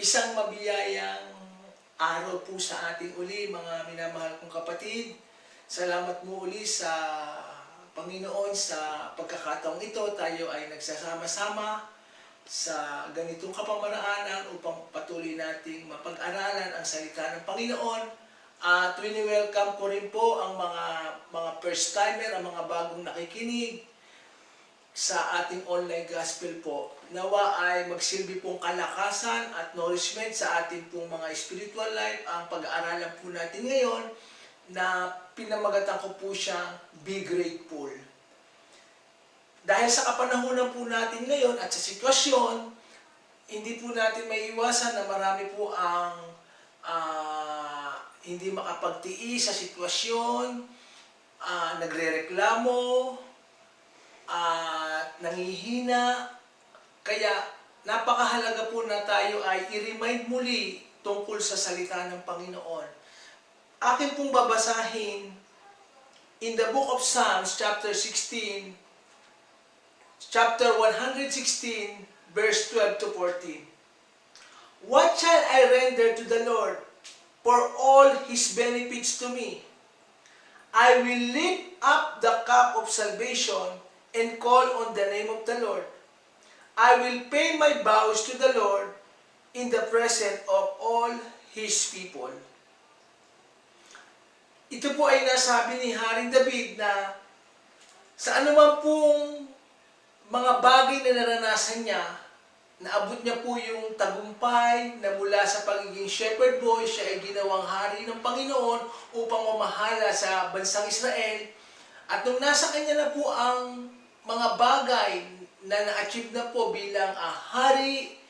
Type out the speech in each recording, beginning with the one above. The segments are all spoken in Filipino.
Isang mabiyayang araw po sa ating uli, mga minamahal kong kapatid. Salamat mo uli sa Panginoon sa pagkakataong ito. Tayo ay nagsasama-sama sa ganitong kapamaraanan upang patuloy nating mapag-aralan ang salita ng Panginoon. At wini-welcome ko rin po ang mga first-timer, ang mga bagong nakikinig sa ating online gospel po. Nawa ay magsilbi pong kalakasan at nourishment sa ating pong mga spiritual life ang pag-aaralan po natin ngayon na pinamagatan ko po siyang Be Grateful. Dahil sa kapanahunan po natin ngayon at sa sitwasyon, hindi po natin maiiwasan na marami po ang hindi makapagtiis sa sitwasyon, nagrereklamo, at nangihina. Kaya napakahalaga po na tayo ay i-remind muli tungkol sa salita ng Panginoon. Akin pong babasahin in the book of Psalms chapter 116 verse 12 to 14. What shall I render to the Lord for all His benefits to me? I will lift up the cup of salvation and call on the name of the Lord. I will pay my vows to the Lord in the presence of all His people. Ito po ay nasabi ni Haring David na sa anuman pong mga bagay na naranasan niya, naabot niya po yung tagumpay na mula sa pagiging shepherd boy, siya ay ginawang hari ng Panginoon upang mamahala sa bansang Israel. At nung nasa kanya na po ang mga bagay na na-achieve na po bilang hari,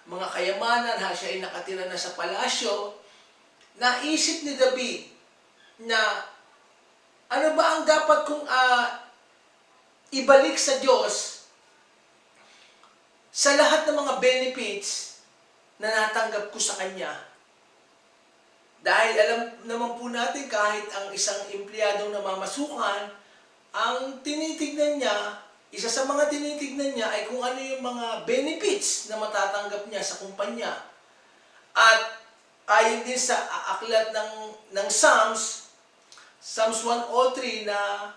mga kayamanan, siya ay nakatira na sa palasyo, naisip ni David na ano ba ang dapat kong ibalik sa Diyos sa lahat ng mga benefits na natanggap ko sa Kanya. Dahil alam naman po natin kahit ang isang empleyadong namamasukan, ang tinitignan niya, isa sa mga tinitignan niya ay kung ano yung mga benefits na matatanggap niya sa kumpanya. At ayon din sa aklat ng Psalms 103 na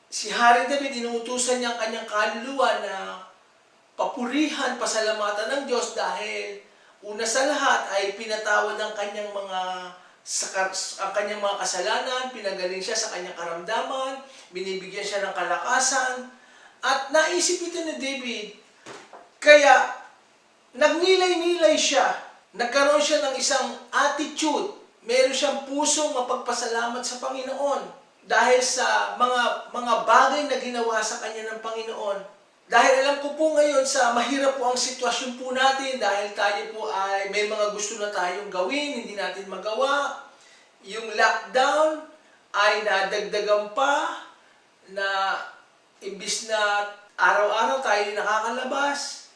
si Haring David, inuutusan niya ang kanyang kaluluwa na papurihan, pasalamatan ng Diyos dahil una sa lahat ay pinatawad ang kanyang mga kasalanan, pinagaling siya sa kanyang karamdaman, binibigyan siya ng kalakasan. At naisip ito ni David, kaya nagnilay-nilay siya, nagkaroon siya ng isang attitude, meron siyang pusong mapagpasalamat sa Panginoon dahil sa mga bagay na ginawa sa kanya ng Panginoon. Dahil alam ko po ngayon sa mahirap po ang sitwasyon po natin dahil tayo po ay may mga gusto na tayong gawin, hindi natin magawa. Yung lockdown ay nadagdagan pa na imbis na araw-araw tayo nakakalabas,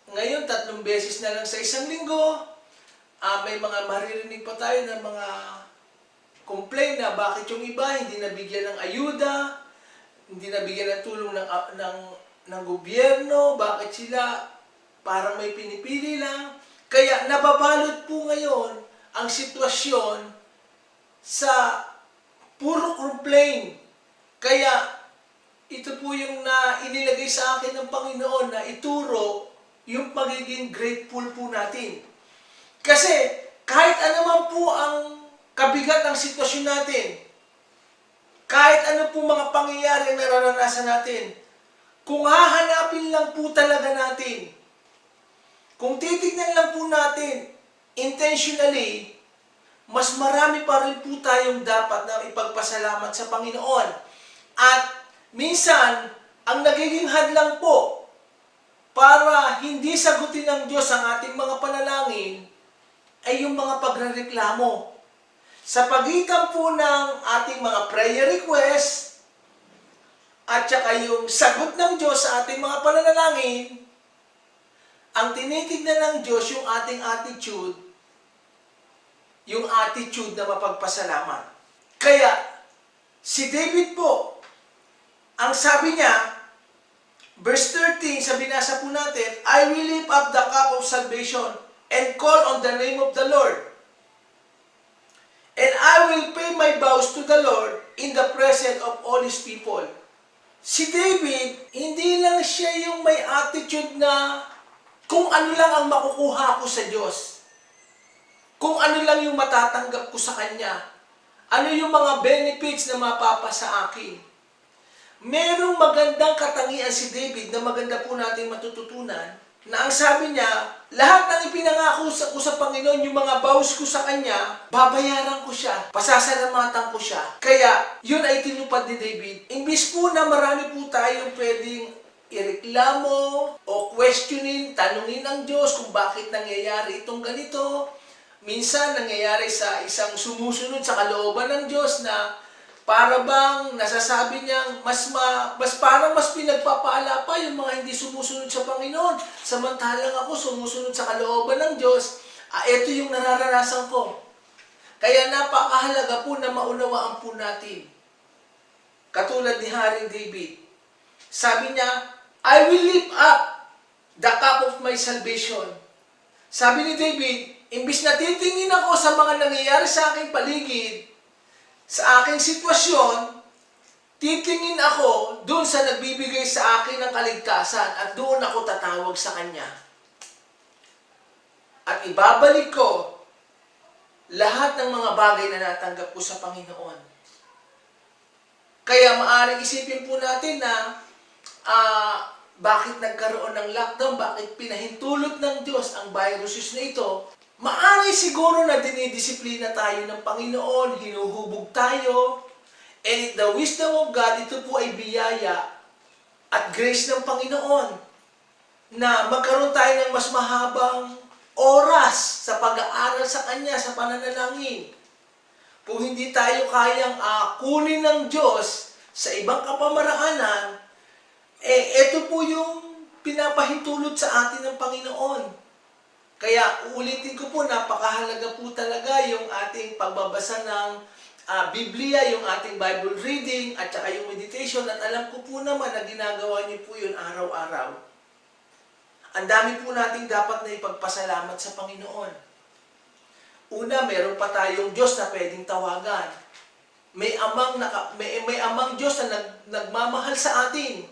ngayon 3 beses na lang sa isang linggo, may mga maririnig pa tayo ng mga complaint na bakit yung iba hindi nabigyan ng ayuda, hindi nabigyan ng tulong ng gobyerno, bakit sila parang may pinipili lang. Kaya nababalot po ngayon ang sitwasyon sa puro complaint. Kaya ito po yung inilagay sa akin ng Panginoon na ituro yung pagiging grateful po natin. Kasi kahit anuman po ang kabigat ng sitwasyon natin, kahit ano po mga pangyayari ang nararanasan natin, kung hahanapin lang po talaga natin, kung titignan lang po natin intentionally, mas marami pa rin po tayong dapat na ipagpasalamat sa Panginoon. At minsan, ang nagiging hadlang po para hindi sagutin ng Diyos ang ating mga panalangin ay yung mga pagrereklamo. Sa pagitan po ng ating mga prayer request at saka yung sagot ng Diyos sa ating mga pananalangin, ang tinitignan ng Diyos yung ating attitude, yung attitude na mapagpasalamat. Kaya, si David po, ang sabi niya, verse 13, sa binasa po natin, I will lift up the cup of salvation and call on the name of the Lord. And I will pay my vows to the Lord in the presence of all His people. Si David, hindi lang siya yung may attitude na kung ano lang ang makukuha ko sa Diyos. Kung ano lang yung matatanggap ko sa Kanya. Ano yung mga benefits na mapapa sa akin. Merong magandang katangian si David na maganda po natin matututunan na ang sabi niya, lahat ng ipinangako ko sa Panginoon, yung mga vows ko sa Kanya, babayaran ko siya, pasasalamatan ko siya. Kaya, yun ay tinupad ni David. Imbis po na marami po tayong pwedeng ireklamo o questionin, tanungin ang Diyos kung bakit nangyayari itong ganito. Minsan, nangyayari sa isang sumusunod sa kalooban ng Diyos na para bang nasasabi niyang mas pinagpapaala pa yung mga hindi sumusunod sa Panginoon. Samantalang ako sumusunod sa kalooban ng Diyos, ito yung nararanasan ko. Kaya napakahalaga po na maunawaan po natin. Katulad ni Haring David. Sabi niya, I will lift up the cup of my salvation. Sabi ni David, imbis na titingin ako sa mga nangyayari sa aking paligid, sa aking sitwasyon, titingin ako doon sa nagbibigay sa akin ng kaligtasan at doon ako tatawag sa Kanya. At ibabalik ko lahat ng mga bagay na natanggap ko sa Panginoon. Kaya maaaring isipin po natin na bakit nagkaroon ng lockdown, bakit pinahintulot ng Diyos ang viruses na ito. Maaari siguro na dinidisiplina tayo ng Panginoon, hinuhubog tayo, and the wisdom of God, ito po ay biyaya at grace ng Panginoon na magkaroon tayo ng mas mahabang oras sa pag-aaral sa Kanya, sa pananalangin. Kung hindi tayo kayang kunin ng Diyos sa ibang kapamaraanan, ito po yung pinapahintulot sa atin ng Panginoon. Kaya uulitin ko po, napakahalaga po talaga yung ating pagbabasa ng Biblia, yung ating Bible reading, at saka yung meditation. At alam ko po naman na ginagawa niyo po yun araw-araw. Ang dami po nating dapat na ipagpasalamat sa Panginoon. Una, meron pa tayong Diyos na pwedeng tawagan. May amang Diyos na nagmamahal sa atin.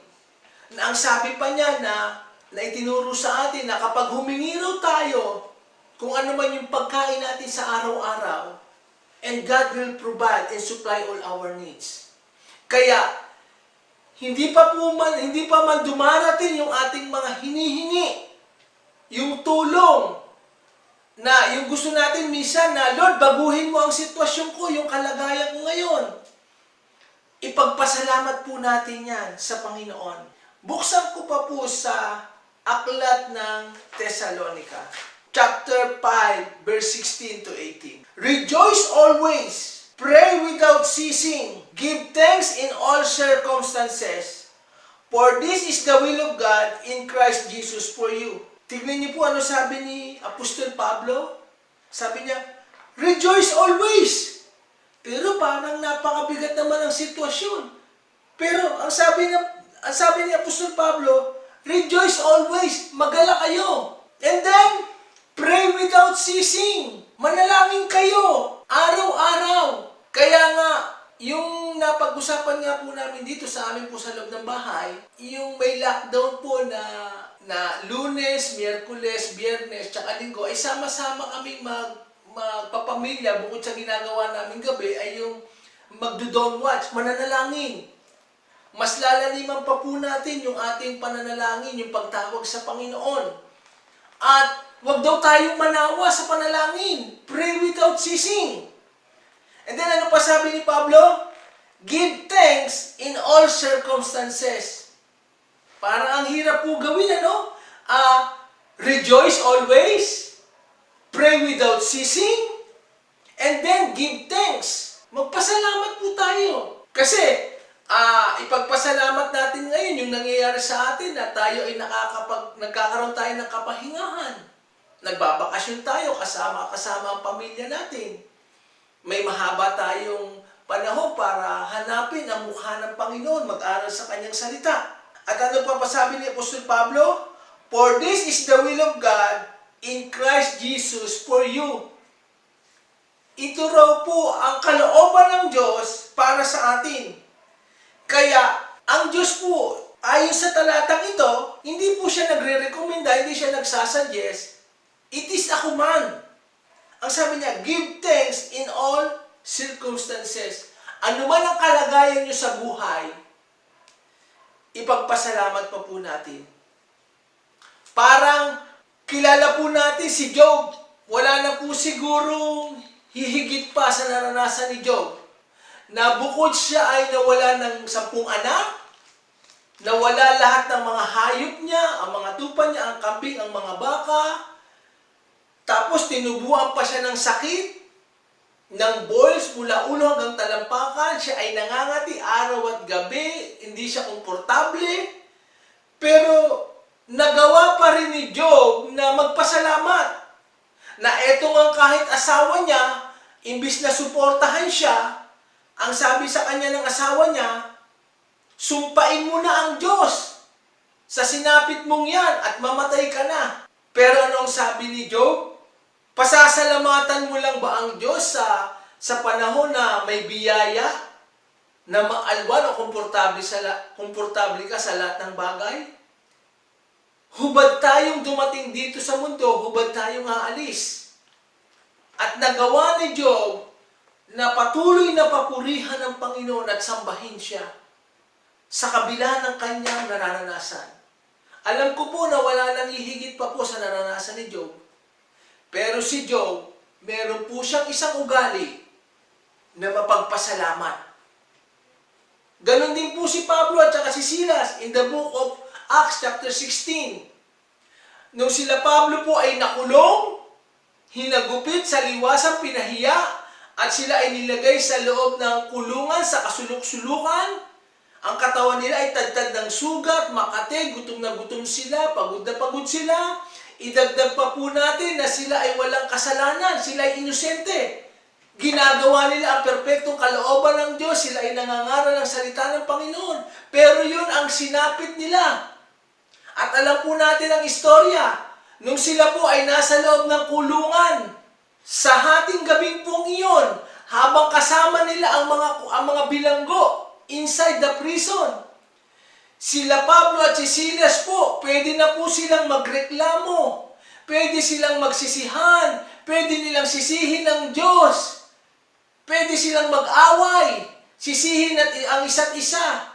Na ang sabi pa niya na itinuro sa atin na kapag humingi raw tayo kung ano man yung pagkain natin sa araw-araw, and God will provide and supply all our needs. Kaya, hindi pa man dumarating yung ating mga hinihingi, yung tulong, na yung gusto natin minsan na, Lord, baguhin mo ang sitwasyon ko, yung kalagayan ko ngayon. Ipagpasalamat po natin yan sa Panginoon. Buksan ko pa po sa Aklat ng Thessalonica, chapter 5, verse 16 to 18. Rejoice always, pray without ceasing, give thanks in all circumstances, for this is the will of God in Christ Jesus for you. Tignan niyo po ano sabi ni Apostol Pablo. Sabi niya, rejoice always. Pero parang napakabigat naman ang sitwasyon. Pero ang sabi ni Apostol Pablo, rejoice always, magala kayo. And then, pray without ceasing. Manalangin kayo, araw-araw. Kaya nga, yung napag-usapan nga po namin dito sa amin po sa loob ng bahay, yung may lockdown po na Lunes, Miyerkules, Biyernes, tsaka Linggo, ay sama-sama kaming magpapamilya bukod sa ginagawa namin gabi ay yung magdo-dawn watch, mananalangin. Mas lalaliman pa po natin yung ating pananalangin, yung pagtawag sa Panginoon. At wag daw tayong manawa sa panalangin. Pray without ceasing. And then ano pa sabi ni Pablo? Give thanks in all circumstances. Parang ang hirap po gawin, ano? Rejoice always. Pray without ceasing. And then give thanks. Magpasalamat po tayo. Kasi, ipagpasalamat natin ngayon yung nangyayari sa atin na tayo ay nagkakaroon tayo ng kapahingahan. Nagbabakasyon tayo kasama ang pamilya natin. May mahaba tayong panahon para hanapin ang mukha ng Panginoon, mag-aral sa Kanyang salita. At ano pa pasabi ni Apostol Pablo? For this is the will of God in Christ Jesus for you. Ito raw po ang kalooban ng Diyos para sa atin. Kaya, ang Diyos po, ayon sa talatang ito, hindi po siya nagre-recommenda, hindi siya nagsasuggest. It is a command. Ang sabi niya, give thanks in all circumstances. Ano man ang kalagayan niyo sa buhay, ipagpasalamat pa po natin. Parang kilala po natin si Job. Wala na po sigurong hihigit pa sa naranasan ni Job. Na bukod siya ay nawala ng 10 anak, nawala lahat ng mga hayop niya, ang mga tupa niya, ang kambing, ang mga baka, tapos tinubuan pa siya ng sakit, ng boils mula ulo hanggang talampakan, siya ay nangangati araw at gabi, hindi siya komportable, pero nagawa pa rin ni Job na magpasalamat, na eto nga kahit asawa niya, imbis na suportahan siya, ang sabi sa kanya ng asawa niya, sumpain mo na ang Diyos sa sinapit mong yan at mamatay ka na. Pero anong sabi ni Job? Pasasalamatan mo lang ba ang Diyos sa panahon na may biyaya, na maalwan o komportable ka sa lahat ng bagay? Hubad tayong dumating dito sa mundo, hubad tayong aalis. At nagawa ni Job na patuloy na papurihan ng Panginoon at sambahin siya sa kabila ng kanyang nararanasan. Alam ko po na wala nang hihigit pa po sa naranasan ni Job. Pero si Job, meron po siyang isang ugali na mapagpasalamat. Ganon din po si Pablo at saka si Silas in the book of Acts chapter 16. Nung sila Pablo po ay nakulong, hinagupit sa liwasang pinahiya, at sila ay nilagay sa loob ng kulungan sa kasulok-sulukan. Ang katawan nila ay tadtad ng sugat, makate, gutom na gutom sila, pagod na pagod sila. Idagdag pa po natin na sila ay walang kasalanan, sila ay inosente. Ginagawa nila ang perpektong kalooban ng Diyos, sila ay nangangaral ng salita ng Panginoon. Pero yun ang sinapit nila. At alam po natin ang istorya, nung sila po ay nasa loob ng kulungan, sa hating gabing pong iyon, habang kasama nila ang mga bilanggo inside the prison, sila Pablo at si Silas po, pwede na po silang magreklamo, pwede silang magsisihan, pwede nilang sisihin ng Diyos, pwede silang mag-away, sisihin ang isa't isa.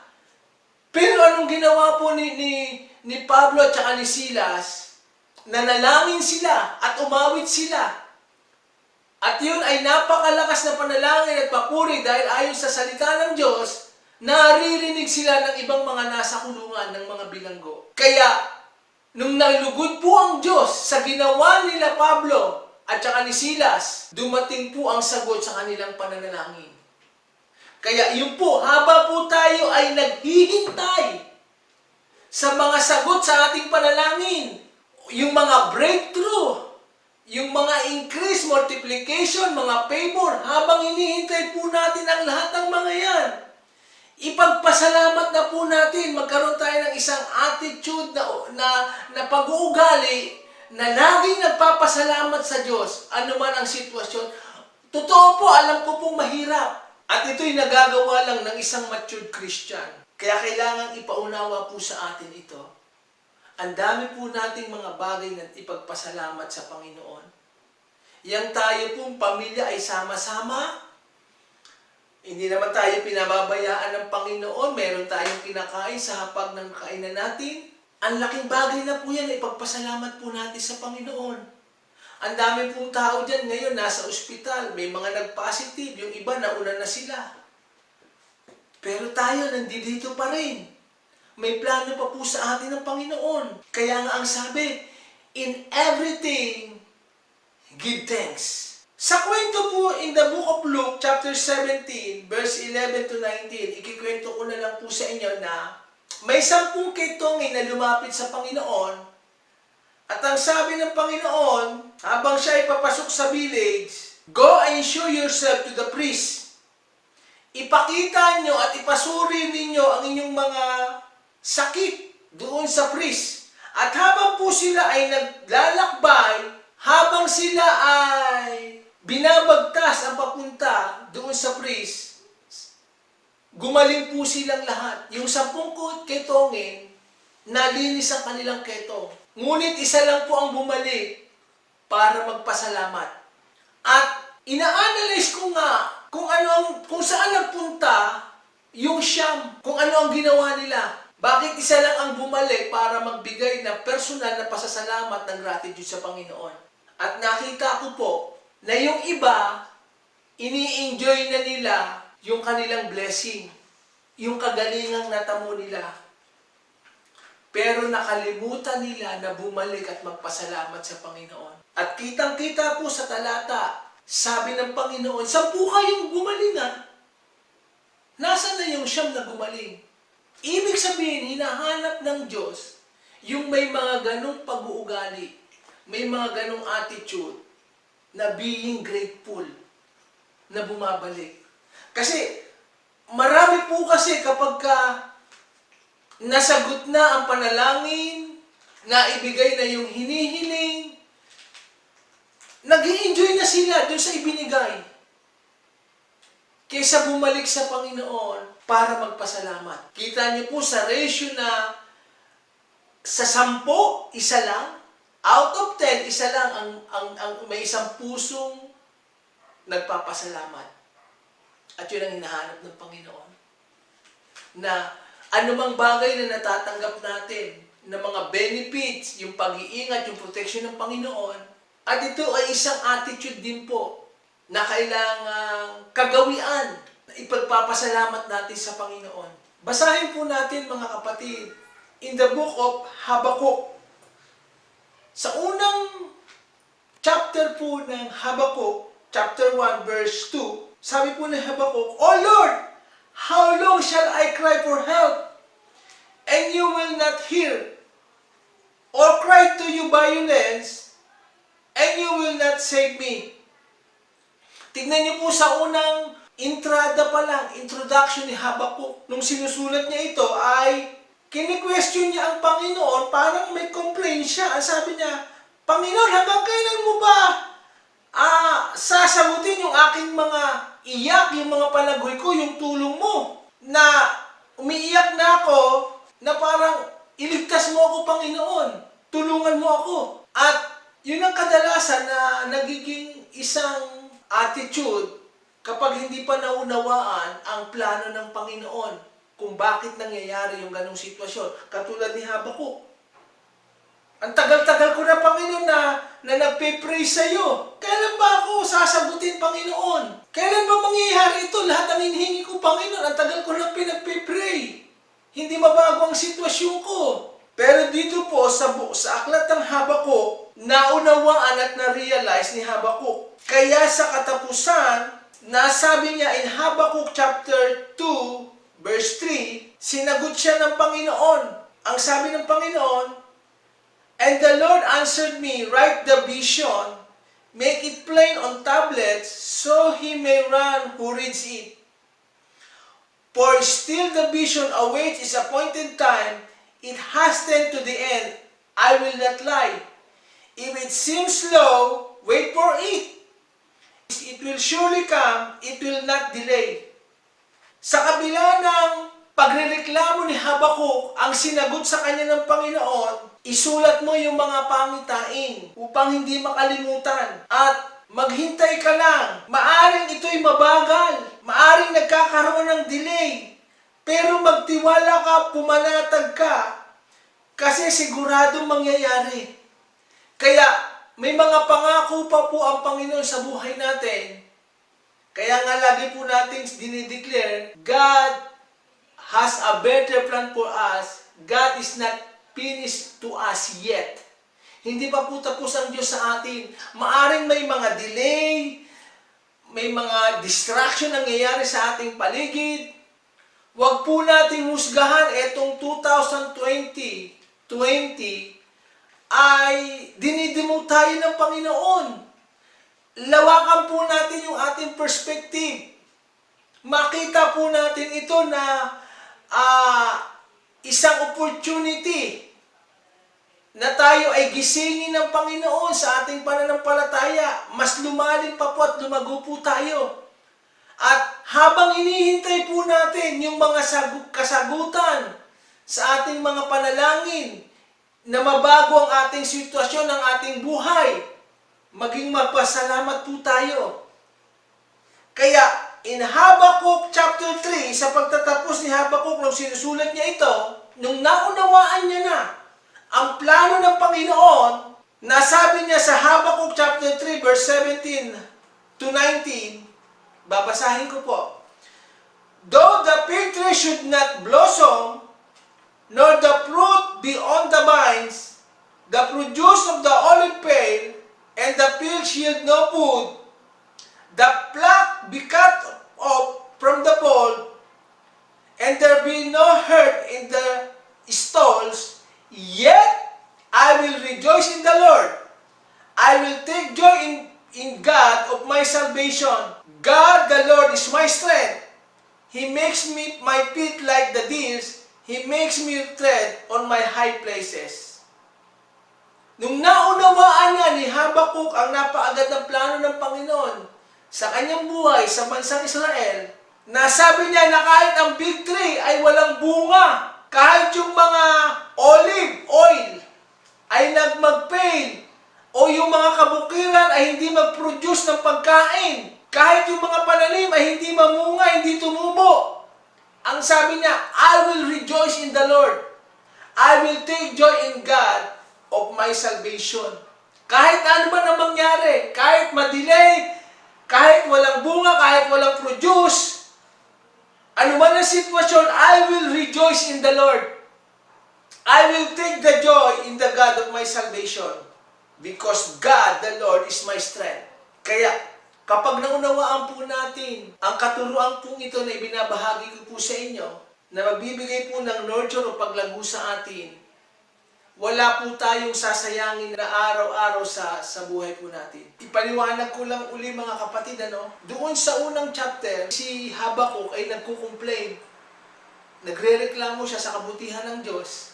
Pero anong ginawa po ni Pablo at saka ni Silas? Nanalangin sila at umawit sila. At yun ay napakalakas na panalangin at papuri dahil ayon sa salita ng Diyos, naririnig sila ng ibang mga nasa kulungan ng mga bilanggo. Kaya, nung nalugod po ang Diyos sa ginawa nila Pablo at saka ni Silas, dumating po ang sagot sa kanilang pananalangin. Kaya yun po, haba po tayo ay naghihintay sa mga sagot sa ating panalangin, yung mga breakthrough, yung mga increase, multiplication, mga favor, habang hinihintay po natin ang lahat ng mga yan, ipagpasalamat na po natin, magkaroon tayo ng isang attitude na pag-uugali, na laging nagpapasalamat sa Diyos, anuman ang sitwasyon. Totoo po, alam ko pong mahirap. At ito'y nagagawa lang ng isang matured Christian. Kaya kailangan ipaunawa po sa atin ito. Ang dami po nating mga bagay na ipagpasalamat sa Panginoon. Yang tayo pong pamilya ay sama-sama. Hindi naman tayo pinababayaan ng Panginoon. Meron tayong kinakain sa hapag ng kainan natin. Ang laking bagay na po yan, ipagpasalamat po natin sa Panginoon. Ang dami pong tao dyan ngayon, nasa ospital. May mga nag-positive, yung iba nauna na sila. Pero tayo, nandito pa rin. May plano pa po sa atin ng Panginoon. Kaya nga ang sabi, in everything, give thanks. Sa kwento po in the book of Luke, chapter 17, verse 11 to 19, ikikwento ko na lang po sa inyo na may 10 kitongin na lumapit sa Panginoon. At ang sabi ng Panginoon, habang siya ay papasok sa village, go and show yourself to the priest. Ipakita nyo at ipasuri ninyo ang inyong mga sakit doon sa priest. At habang po sila ay naglalakbay, habang sila ay binabagtas ang papunta doon sa priest, gumaling po silang lahat. Yung 10 ketongin, nalinis ang kanilang ketong. Ngunit isa lang po ang bumalik para magpasalamat. At ina-analyze ko nga kung saan nagpunta yung siyam, kung ano ang ginawa nila. Bakit isa lang ang bumalik para magbigay ng personal na pasasalamat ng gratitude sa Panginoon? At nakita ko po na yung iba, ini-enjoy na nila yung kanilang blessing, yung kagalingang natamo nila. Pero nakalimutan nila na bumalik at magpasalamat sa Panginoon. At kitang-kita po sa talata, sabi ng Panginoon, 10 kayong gumaling ha. Nasaan na yung siyam na gumaling? Ibig sabihin, hinahanap ng Diyos yung may mga ganong pag-uugali, may mga ganong attitude na being grateful, na bumabalik. Kasi, marami po kasi kapag nasagot na ang panalangin, naibigay na yung hinihiling, nag-i-enjoy na sila dun sa ibinigay. Kaysa bumalik sa Panginoon para magpasalamat. Kita niyo po sa ratio na sa 10, isa lang. Out of 10, isa lang ang may isang pusong nagpapasalamat. At yun ang hinahanap ng Panginoon. Na anumang bagay na natatanggap natin, na mga benefits, yung pag-iingat, yung protection ng Panginoon, at ito ay isang attitude din po na kailangang kagawian na ipagpapasalamat natin sa Panginoon. Basahin po natin mga kapatid, in the book of Habakkuk. Sa unang chapter po ng Habakkuk, chapter 1, verse 2, sabi po ng Habakkuk, O Lord, how long shall I cry for help, and you will not hear? Or cry to you violence, and you will not save me? Tignan niyo po sa unang entrada pa lang, introduction ni Habakkuk. Nung sinusulat niya ito ay kini-question niya ang Panginoon, parang may complaint siya. Ang sabi niya, Panginoon, hanggang kailan mo ba sasagutin yung aking mga iyak, yung mga palagoy ko, yung tulong mo? Na umiiyak na ako, na parang iligtas mo ako, Panginoon. Tulungan mo ako. At yun ang kadalasan na nagiging isang attitude kapag hindi pa naunawaan ang plano ng Panginoon kung bakit nangyayari yung ganong sitwasyon. Katulad ni Habakkuk. Ang tagal-tagal ko na, Panginoon, na nagpe-pray sa'yo. Kailan ba ako sasagutin, Panginoon? Kailan ba mangyayari ito? Lahat ang hinihingi ko, Panginoon, ang tagal ko na pinagpe-pray. Hindi mabago ang sitwasyon ko. Pero dito po, sa aklat ng Habakkuk, naunawaan at na-realize ni Habakkuk. Kaya sa katapusan, nasabi niya in Habakkuk chapter 2, verse 3, sinagot siya ng Panginoon. Ang sabi ng Panginoon, And the Lord answered me, Write the vision, make it plain on tablets, so he may run who reads it. For still the vision awaits its appointed time, it hastened to the end, I will not lie. If it seems slow, wait for it. It will surely come, it will not delay. Sa kabila ng pagrereklamo ni Habakkuk, ang sinagot sa kanya ng Panginoon, isulat mo yung mga pangitain upang hindi makalimutan. At maghintay ka lang. Maaring ito'y mabagal. Maaring nagkakaroon ng delay. Pero magtiwala ka, pumanatag ka. Kasi siguradong mangyayari. Kaya may mga pangako pa po ang Panginoon sa buhay natin. Kaya nga lagi po natin dinideclare, God has a better plan for us. God is not finished to us yet. Hindi pa po tapos ang Diyos sa atin. Maaring may mga delay, may mga distraction nangyayari sa ating paligid. Huwag po nating husgahan etong 2020 ay dinidemote tayo ng Panginoon. Lawakan po natin yung ating perspective. Makita po natin ito na isang opportunity na tayo ay gisingin ng Panginoon sa ating pananampalataya. Mas lumalim pa po at lumago po tayo. At habang hinihintay po natin yung mga kasagutan sa ating mga panalangin na mabago ang ating sitwasyon ng ating buhay, maging magpasalamat po tayo. Kaya, in Habakkuk chapter 3, sa pagtatapos ni Habakkuk nung sinusulat niya ito, nung naunawaan niya na ang plano ng Panginoon, nasabi niya sa Habakkuk chapter 3, verse 17 to 19, babasahin ko po. Though the fig tree should not blossom, nor the fruit be on the vines, the produce of the olive fail, and the fields yield no food, the flock be cut off from the fold, and there be no herd in the stalls, yet I will rejoice in the Lord. I will take joy in God of my salvation. God the Lord is my strength. He makes me my feet like the deer's. He makes me tread on my high places. Nung naunawaan niya ni Habakkuk ang napaagad ng plano ng Panginoon sa kanyang buhay sa bansang Israel, nasabi niya na kahit ang fig tree ay walang bunga, kahit yung mga olive oil ay mag-fail, o yung mga kabukiran ay hindi mag-produce ng pagkain, kahit yung mga pananim ay hindi mamunga, hindi tumubo, ang sabi niya, I will rejoice in the Lord. I will take joy in God of my salvation. Kahit ano man ang mangyari, kahit ma-delay, kahit walang bunga, kahit walang produce, ano man ang sitwasyon, I will rejoice in the Lord. I will take the joy in the God of my salvation. Because God, the Lord, is my strength. Kaya, kapag naunawaan po natin ang katuruan po ito na ibinabahagi ko po sa inyo, na magbibigay po ng nurture o paglago sa atin, wala po tayong sasayangin na araw-araw sa buhay po natin. Ipaliwanag ko lang uli mga kapatid, doon sa unang chapter, si Habakkuk ay nagko-complain. Nagre-reklamo siya sa kabutihan ng Diyos.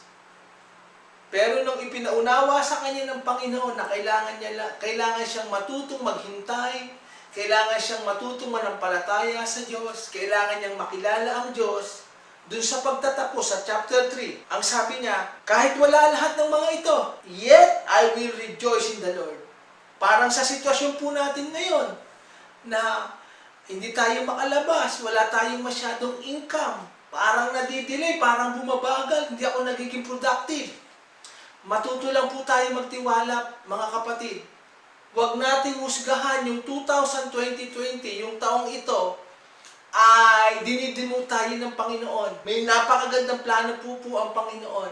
Pero nung ipinaunawa sa kanya ng Panginoon na kailangan siyang matutong maghintay, kailangan siyang matutong manampalataya sa Diyos, kailangan niyang makilala ang Diyos, dun sa pagtatapos sa chapter 3, ang sabi niya, kahit wala lahat ng mga ito, yet I will rejoice in the Lord. Parang sa sitwasyon po natin ngayon, na hindi tayo makalabas, wala tayong masyadong income, parang nadidelay, parang bumabagal, hindi ako nagiging productive. Matuto lang po tayo magtiwala, mga kapatid. Huwag nating husgahan yung 2020, yung taong ito, ay dinidimo tayo ng Panginoon. May napakagandang plano po ang Panginoon.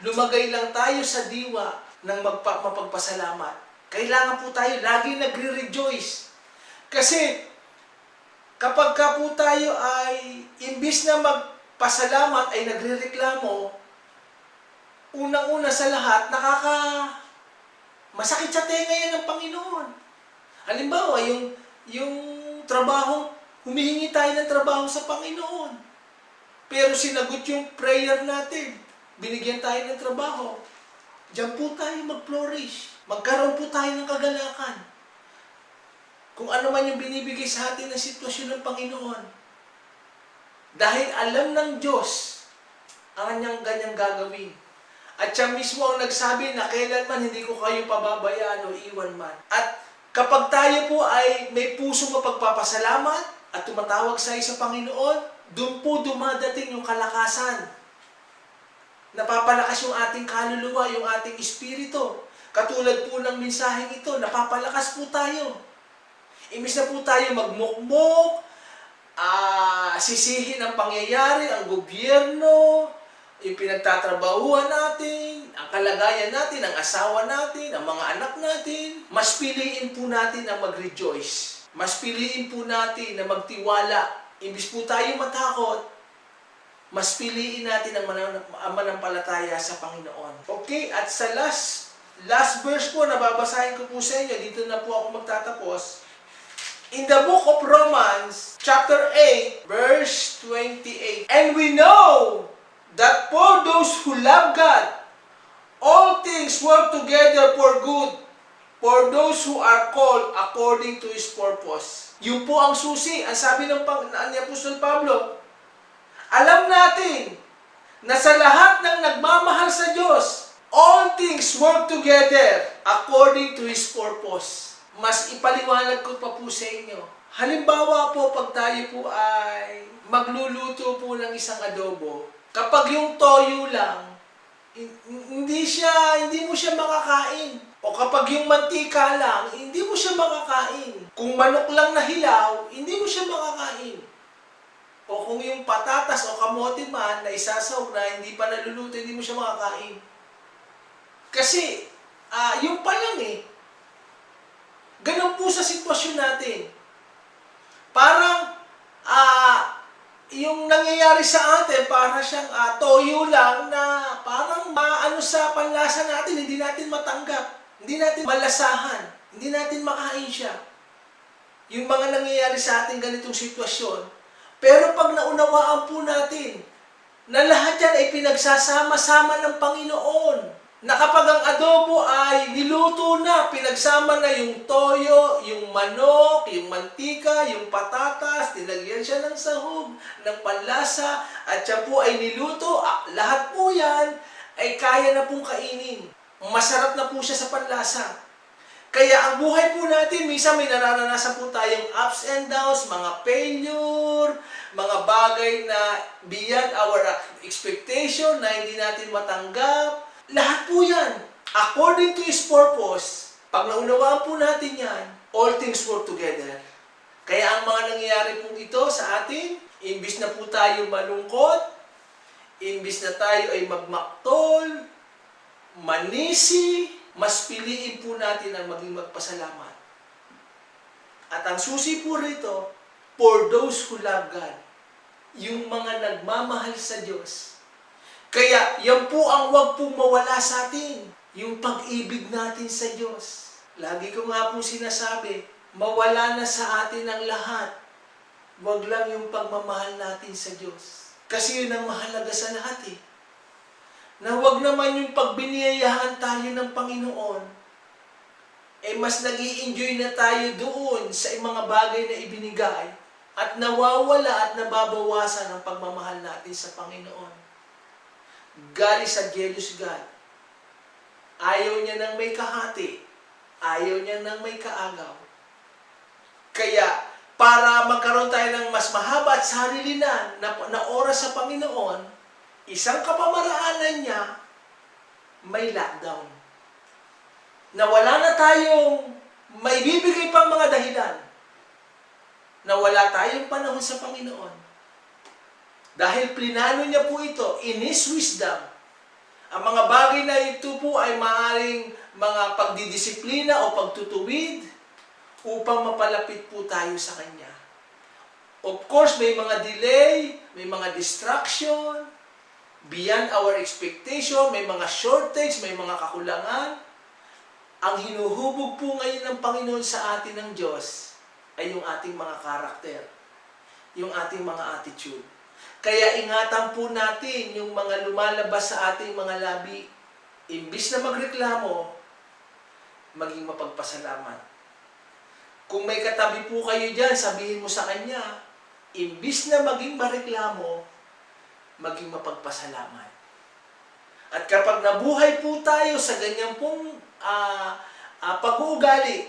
Lumagay lang tayo sa diwa ng mapagpasalamat. Kailangan po tayo lagi nagre-rejoice. Kasi kapag ka po tayo ay imbis na magpasalamat ay nagre-reklamo, unang-una sa lahat, masakit sa tenga yan ng Panginoon. Halimbawa, yung trabaho, humihingi tayo ng trabaho sa Panginoon. Pero sinagot yung prayer natin. Binigyan tayo ng trabaho. Diyan po tayo mag-flourish. Magkaroon po tayo ng kagalakan. Kung ano man yung binibigay sa atin ng sitwasyon ng Panginoon. Dahil alam ng Diyos ang ganyang gagawin. At siya mismo ang nagsabi na kailanman hindi ko kayo pababayaan o iwan man. At kapag tayo po ay may pusong mapagpapasalamat at tumatawag sa Panginoon, doon po dumadating yung kalakasan. Napapalakas yung ating kaluluwa, yung ating espiritu. Katulad po ng mensaheng ito, napapalakas po tayo. Imbis na po tayo magmukmok, sisihin ang pangyayari, ang gobyerno, yung pinagtatrabahuan natin, ang kalagayan natin, ang asawa natin, ang mga anak natin, mas piliin po natin ang mag-rejoice. Mas piliin po natin na magtiwala. Imbis po tayo matakot, mas piliin natin ang manampalataya sa Panginoon. Okay, at sa last verse po, nababasahin ko po sa inyo, dito na po ako magtatapos. In the book of Romans, chapter 8, verse 28. And we know that for those who love God, all things work together for good for those who are called according to His purpose. Yun po ang susi. Ang sabi ni Apostol Pablo, alam natin na sa lahat ng nagmamahal sa Diyos, all things work together according to His purpose. Mas ipaliwanag ko pa po sa inyo. Halimbawa po, pag tayo po ay magluluto po ng isang adobo, kapag yung toyo lang, hindi mo siya makakain. O kapag yung mantika lang, hindi mo siya makakain. Kung manok lang na hilaw, hindi mo siya makakain. O kung yung patatas o kamote man na isasawag na hindi pa naluluto, hindi mo siya makakain. Kasi, yung pa lang ganun po sa sitwasyon natin. Parang, yung nangyayari sa atin, para siyang toyo lang na parang maano sa panlasa natin, hindi natin matanggap, hindi natin malasahan, hindi natin makain siya. Yung mga nangyayari sa atin ganitong sitwasyon. Pero pag naunawaan po natin na lahat yan ay pinagsasama-sama ng Panginoon, na kapag ang adobo ay niluto na, pinagsama na yung toyo, yung manok, yung mantika, yung patatas, nilagyan siya ng sahog, ng panlasa, at siya po ay niluto, lahat po yan ay kaya na pong kainin. Masarap na po siya sa panlasa. Kaya ang buhay po natin, minsan may nararanasan po tayong ups and downs, mga failure, mga bagay na beyond our expectation, na hindi natin matanggap. Lahat po yan, according to His purpose, pag naunawaan po natin yan, all things work together. Kaya ang mga nangyayari po ito sa atin, imbis na po tayo malungkot, imbis na tayo ay magmaktol, manisi, mas piliin po natin ang maging magpasalamat. At ang susi po rito, for those who love God, yung mga nagmamahal sa Diyos. Kaya, yan po ang wag pong mawala sa atin. Yung pag-ibig natin sa Diyos. Lagi ko nga po sinasabi, mawala na sa atin ang lahat. Wag lang yung pagmamahal natin sa Diyos. Kasi yun ang mahalaga sa lahat Na wag naman yung pagbiniyayahan tayo ng Panginoon, mas nag-i-enjoy na tayo doon sa mga bagay na ibinigay at nawawala at nababawasan ang pagmamahal natin sa Panginoon. God is a jealous God. Ayaw niya ng may kahati. Ayaw niya ng may kaagaw. Kaya, para magkaroon tayo ng mas mahaba at sarilinan na oras sa Panginoon, isang kapamaraanan niya, may lockdown. Na wala na tayong maibibigay pang mga dahilan. Na wala tayong panahon sa Panginoon. Dahil plinano niya po ito, in His wisdom, ang mga bagay na ito po ay maaaring mga pagdidisiplina o pagtutuwid upang mapalapit po tayo sa Kanya. Of course, may mga delay, may mga distraction, beyond our expectation, may mga shortage, may mga kakulangan. Ang hinuhubog po ngayon ng Panginoon sa atin ng Diyos ay yung ating mga karakter, yung ating mga attitude. Kaya ingatan po natin yung mga lumalabas sa ating mga labi. Imbis na magreklamo, maging mapagpasalamat. Kung may katabi po kayo dyan, sabihin mo sa kanya, imbis na maging mareklamo, maging mapagpasalamat. At kapag nabuhay po tayo sa ganyan pong pag-uugali,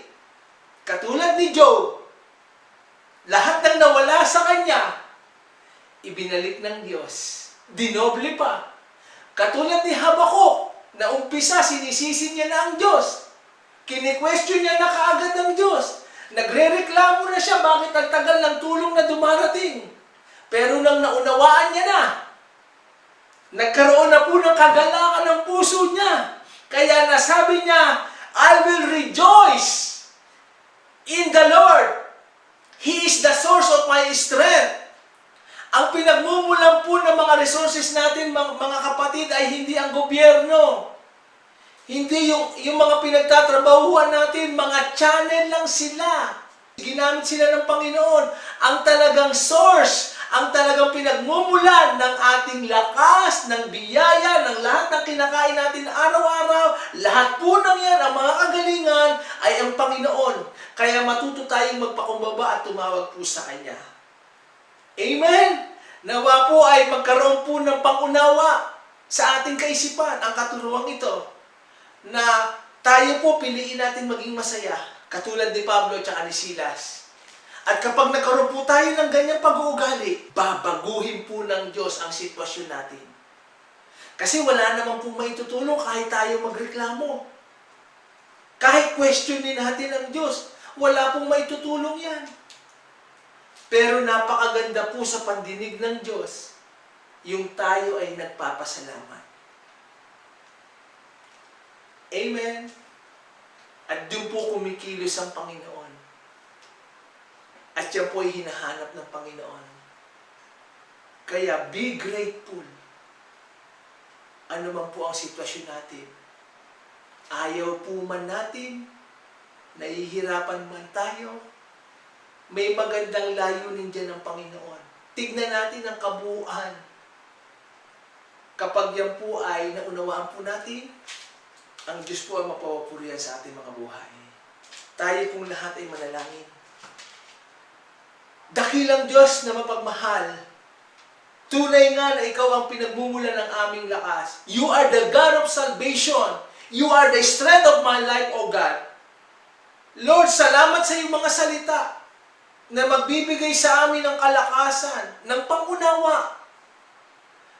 katulad ni Job, lahat ng nawala sa kanya, ibinalik ng Diyos. Dinoble pa. Katulad ni Habakuk, na umpisa, sinisisi niya na ang Diyos. Kini-question niya na kaagad ng Diyos. Nagre-reklamo na siya, bakit ang tagal ng tulong na dumarating. Pero nang naunawaan niya na, nagkaroon na po ng kagalakan ng puso niya. Kaya nasabi niya, I will rejoice in the Lord. He is the source of my strength. Ang pinagmumulan po ng mga resources natin, mga kapatid, ay hindi ang gobyerno. Hindi yung mga pinagtatrabahuan natin, mga channel lang sila. Ginamit sila ng Panginoon. Ang talagang source, ang talagang pinagmumulan ng ating lakas, ng biyaya, ng lahat ng kinakain natin araw-araw, lahat po ng yan, ang mga kagalingan, ay ang Panginoon. Kaya matuto tayong magpakumbaba at tumawag po sa Kanya. Amen? Nawa po ay magkaroon po ng pangunawa sa ating kaisipan ang katuruang ito na tayo po piliin natin maging masaya, katulad ni Pablo at ni Silas. At kapag nagkaroon po tayo ng ganyang pag-uugali, babaguhin po ng Diyos ang sitwasyon natin. Kasi wala naman po maitutulong kahit tayo magreklamo. Kahit questionin natin ang Diyos, wala pong maitutulong yan. Pero napakaganda po sa pandinig ng Diyos, yung tayo ay nagpapasalamat. Amen? At doon po kumikilos ang Panginoon. At yan po ay hinahanap ng Panginoon. Kaya be grateful. Ano man po ang sitwasyon natin. Ayaw po man natin, nahihirapan man tayo, may magandang layunin dyan ng Panginoon. Tignan natin ang kabuuan. Kapag yan po ay naunawaan po natin, ang Diyos po ay mapapurihan sa ating mga buhay. Tayo pong lahat ay manalangin. Dakilang Diyos na mapagmahal, tunay nga na Ikaw ang pinagmumulan ng aming lakas. You are the God of salvation. You are the strength of my life, O God. Lord, salamat sa iyong mga salita na magbibigay sa amin ng kalakasan, ng pangunawa,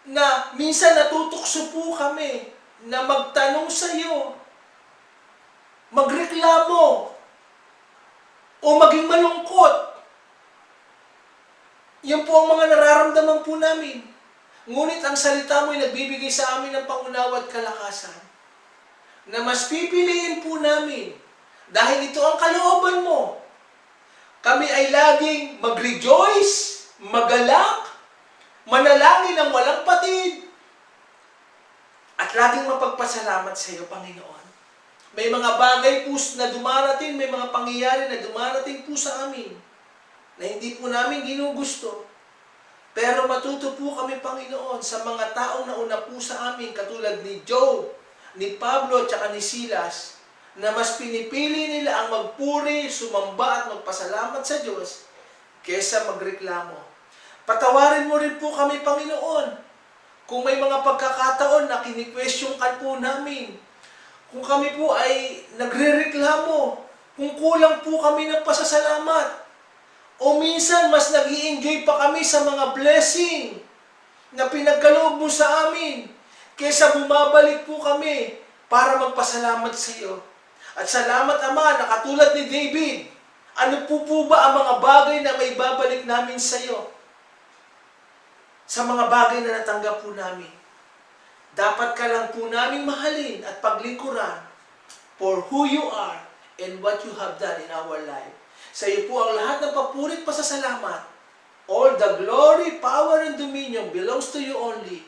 na minsan natutukso po kami na magtanong sa iyo, magreklamo, o maging malungkot. Yan po ang mga nararamdaman po namin. Ngunit ang salita mo ay nagbibigay sa amin ng pangunawa at kalakasan, na mas pipiliin po namin, dahil ito ang kalooban mo, kami ay laging mag-rejoice, magalak, manalangin ng walang patid, at laging mapagpasalamat sa iyo, Panginoon. May mga bagay po na dumarating, may mga pangyayari na dumarating po sa amin, na hindi po namin ginugusto. Pero matuto po kami, Panginoon, sa mga taong nauna po sa amin, katulad ni Job, ni Pablo, at ni Silas, na mas pinipili nila ang magpuri, sumamba at magpasalamat sa Diyos kaysa magreklamo. Patawarin mo rin po kami, Panginoon, kung may mga pagkakataon na kini-question ka po namin, kung kami po ay nagre-reklamo, kung kulang po kami ng pasasalamat, o minsan mas nag-i-enjoy pa kami sa mga blessing na pinagkaloob mo sa amin, kaysa bumabalik po kami para magpasalamat sa iyo. At salamat, Ama, na katulad ni David, ano po ba ang mga bagay na may babalik namin sa iyo? Sa mga bagay na natanggap po namin. Dapat ka lang po namin mahalin at paglingkuran for who you are and what you have done in our life. Sa iyo po ang lahat ng papurit pasasalamat. All the glory, power, and dominion belongs to you only.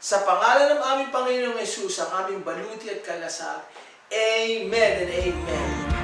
Sa pangalan ng aming Panginoong Yesus, ang aming baluti at kalasag. Amen and amen.